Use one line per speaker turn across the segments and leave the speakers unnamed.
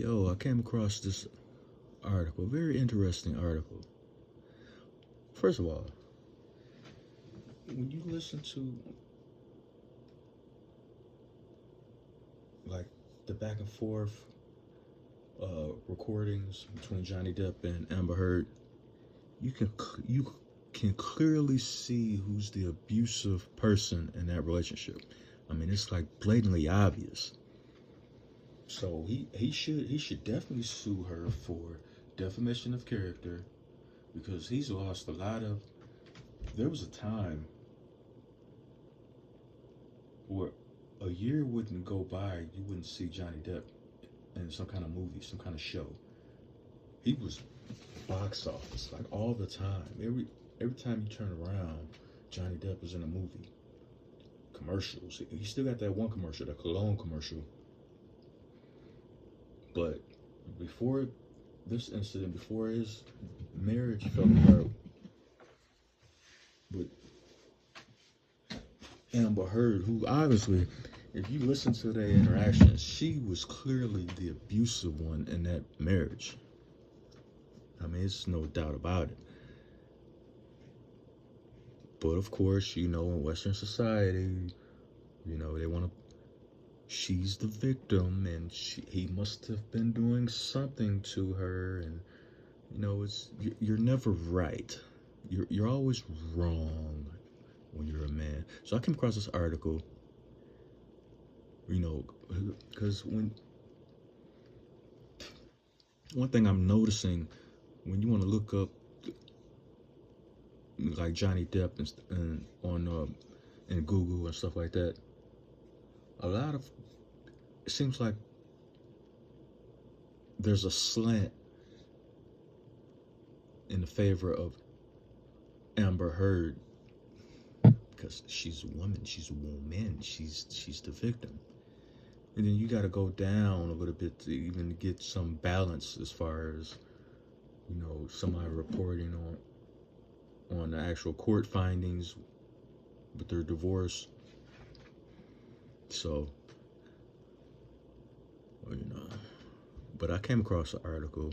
Yo, I came across this article, very interesting article. First of all, when you listen to like the back and forth recordings between Johnny Depp and Amber Heard, you can clearly see who's the abusive person in that relationship. I mean, it's like blatantly obvious. So he should definitely sue her for defamation of character because he's lost a lot of. There was a time where a year wouldn't go by you wouldn't see Johnny Depp in some kind of movie, some kind of show. He was box office like all the time. Every time you turn around, Johnny Depp was in a movie. Commercials. He still got that one commercial, that cologne commercial. But before this incident, before his marriage fell apart with Amber Heard, who obviously, if you listen to their interactions, she was clearly the abusive one in that marriage. I mean, it's no doubt about it. But of course, in Western society, they want to. She's the victim, and he must have been doing something to her, and you're never right. You're always wrong when you're a man. So I came across this article, because one thing I'm noticing when you want to look up like Johnny Depp and on in Google and stuff like that, it seems like there's a slant in the favor of Amber Heard because she's a woman, she's the victim. And then you got to go down a little bit to even get some balance as far as somebody reporting on the actual court findings with their divorce. So, but I came across an article,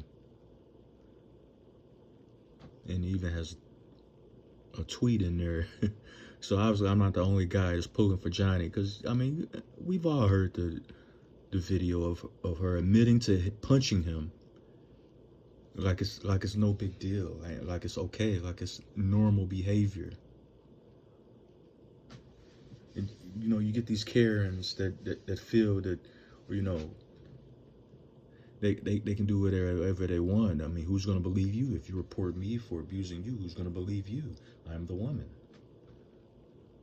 and it even has a tweet in there. So obviously I'm not the only guy that's pulling for Johnny, because I mean we've all heard the video of her admitting to punching him like it's no big deal, like it's okay, like it's normal behavior. And you get these Karens that feel that they can do whatever they want. I mean, who's going to believe you if you report me for abusing you? Who's going to believe you? I'm the woman.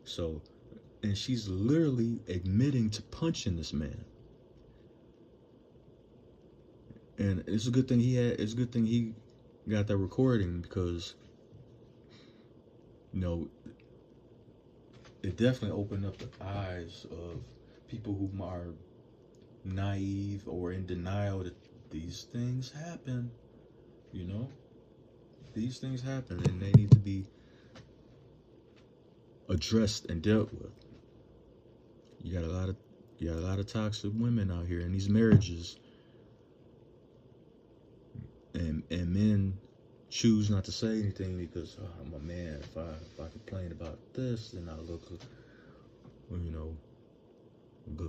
So, and she's literally admitting to punching this man. And it's a good thing he got that recording, because it definitely opened up the eyes of people who are naive or in denial that these things happen. These things happen, and they need to be addressed and dealt with. You got a lot of toxic women out here in these marriages, and men choose not to say anything because I'm a man. If I complain about this, then I look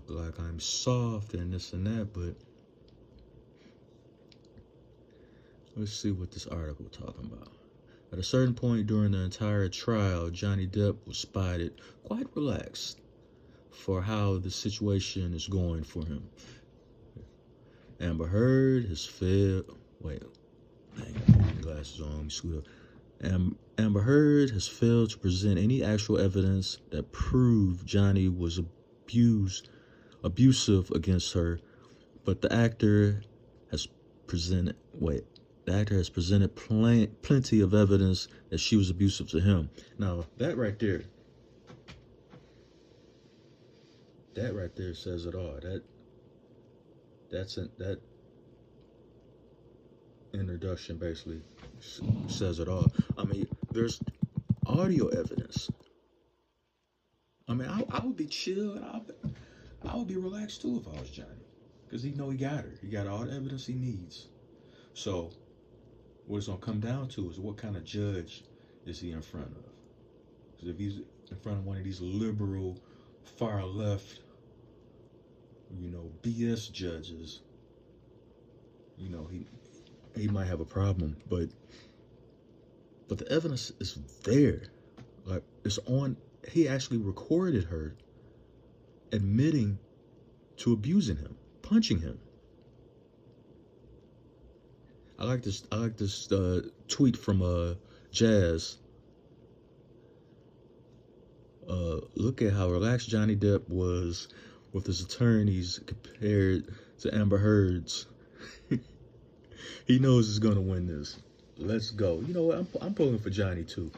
like I'm soft and this and that. But let's see what this article talking about. At a certain point during the entire trial, Johnny Depp was spotted quite relaxed for how the situation is going for him. Amber Heard has failed. Wait, hang on, my glasses on. Let me scoot up. Amber Heard has failed to present any actual evidence that proved Johnny was abusive against her, but the actor has presented plenty of evidence that she was abusive to him. Now, that right there says it all. That introduction basically says it all. I mean, there's audio evidence. I mean, I would be chill. I would be relaxed too if I was Johnny, because he got her. He got all the evidence he needs. So what it's gonna come down to is what kind of judge is he in front of? Because if he's in front of one of these liberal, far left, BS judges, he might have a problem. But the evidence is there. Like, it's on. He actually recorded her admitting to abusing him, punching him. I like this tweet from Jazz. Look at how relaxed Johnny Depp was with his attorneys compared to Amber Heard's. He knows he's gonna win this. Let's go. You know what? I'm pulling for Johnny too,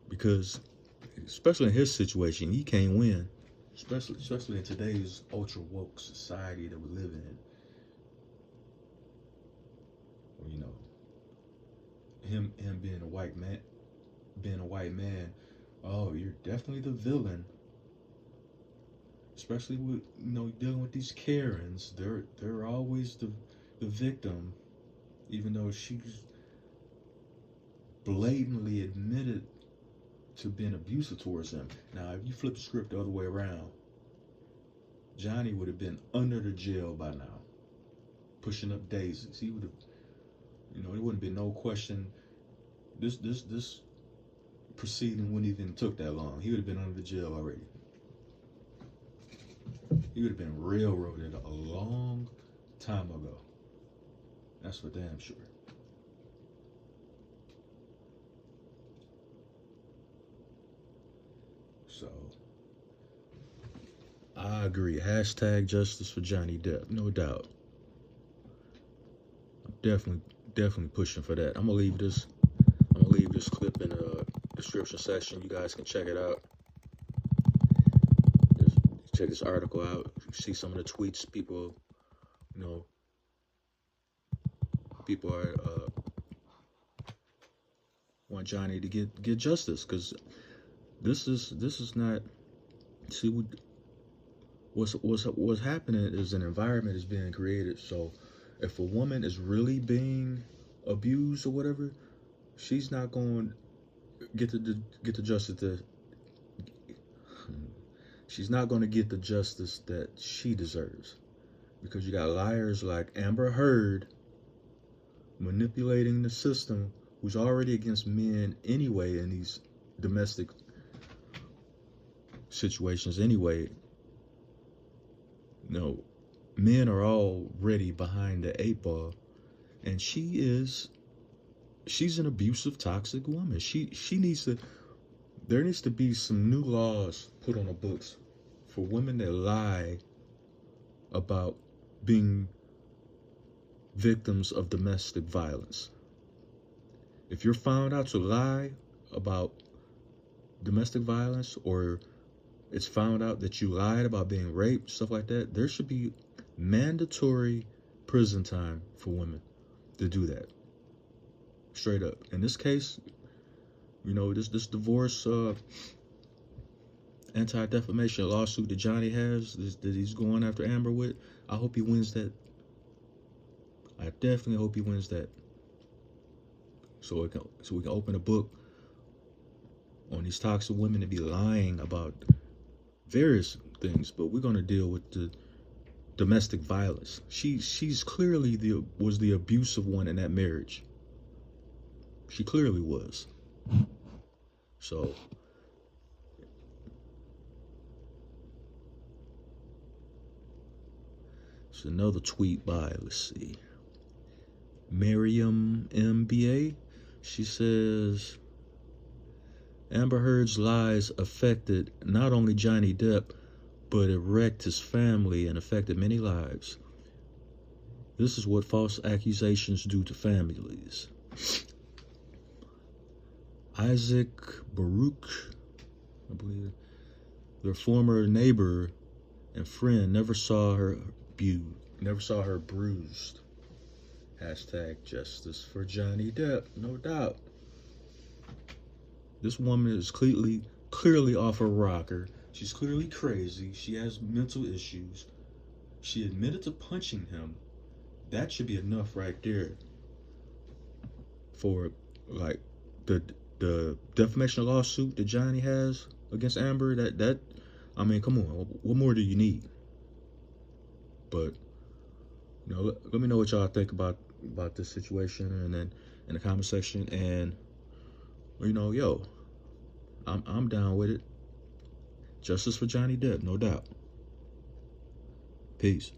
because especially in his situation, he can't win. Especially in today's ultra woke society that we live in. Him being a white man, oh, you're definitely the villain. Especially with dealing with these Karens, they're always the victim, even though she's blatantly admitted to being abusive towards him. Now, if you flip the script the other way around, Johnny would have been under the jail by now, pushing up daisies. He would have, there wouldn't be no question. This proceeding wouldn't even took that long. He would have been under the jail already. He would have been railroaded a long time ago. That's for damn sure. So, I agree. Hashtag justice for Johnny Depp, no doubt. I'm definitely pushing for that. I'm gonna leave this clip in the description section. You guys can check it out. Just check this article out. You see some of the tweets people are want Johnny to get justice, because this is not. See, what's happening is an environment is being created. So if a woman is really being abused or whatever, she's not going to get the justice that she's not going to get the justice that she deserves, because you got liars like Amber Heard manipulating the system, who's already against men anyway in these domestic situations anyway. Men are already behind the 8 ball, and she's an abusive, toxic woman. There needs to be some new laws put on the books for women that lie about being victims of domestic violence. If you're found out to lie about domestic violence, or it's found out that you lied about being raped, stuff like that, there should be mandatory prison time for women to do that. Straight up. In this case, this divorce anti-defamation lawsuit that Johnny has, that he's going after Amber with, I hope he wins that. I definitely hope he wins that. So we can open a book on these toxic women to be lying about various things, but we're going to deal with the domestic violence. She's clearly was the abusive one in that marriage. She clearly was. So it's another tweet by, let's see, Miriam MBA. She says, Amber Heard's lies affected not only Johnny Depp, but it wrecked his family and affected many lives. This is what false accusations do to families. Isaac Baruch, I believe, their former neighbor and friend, never saw her bruised. Hashtag justice for Johnny Depp, no doubt. This woman is clearly off her rocker. She's clearly crazy. She has mental issues. She admitted to punching him. That should be enough right there for like the the defamation lawsuit that Johnny has against Amber. That I mean, come on, what more do you need? But let me know what y'all think about this situation, and then in the comment section. And yo, I'm down with it. Justice for Johnny Depp, no doubt. Peace.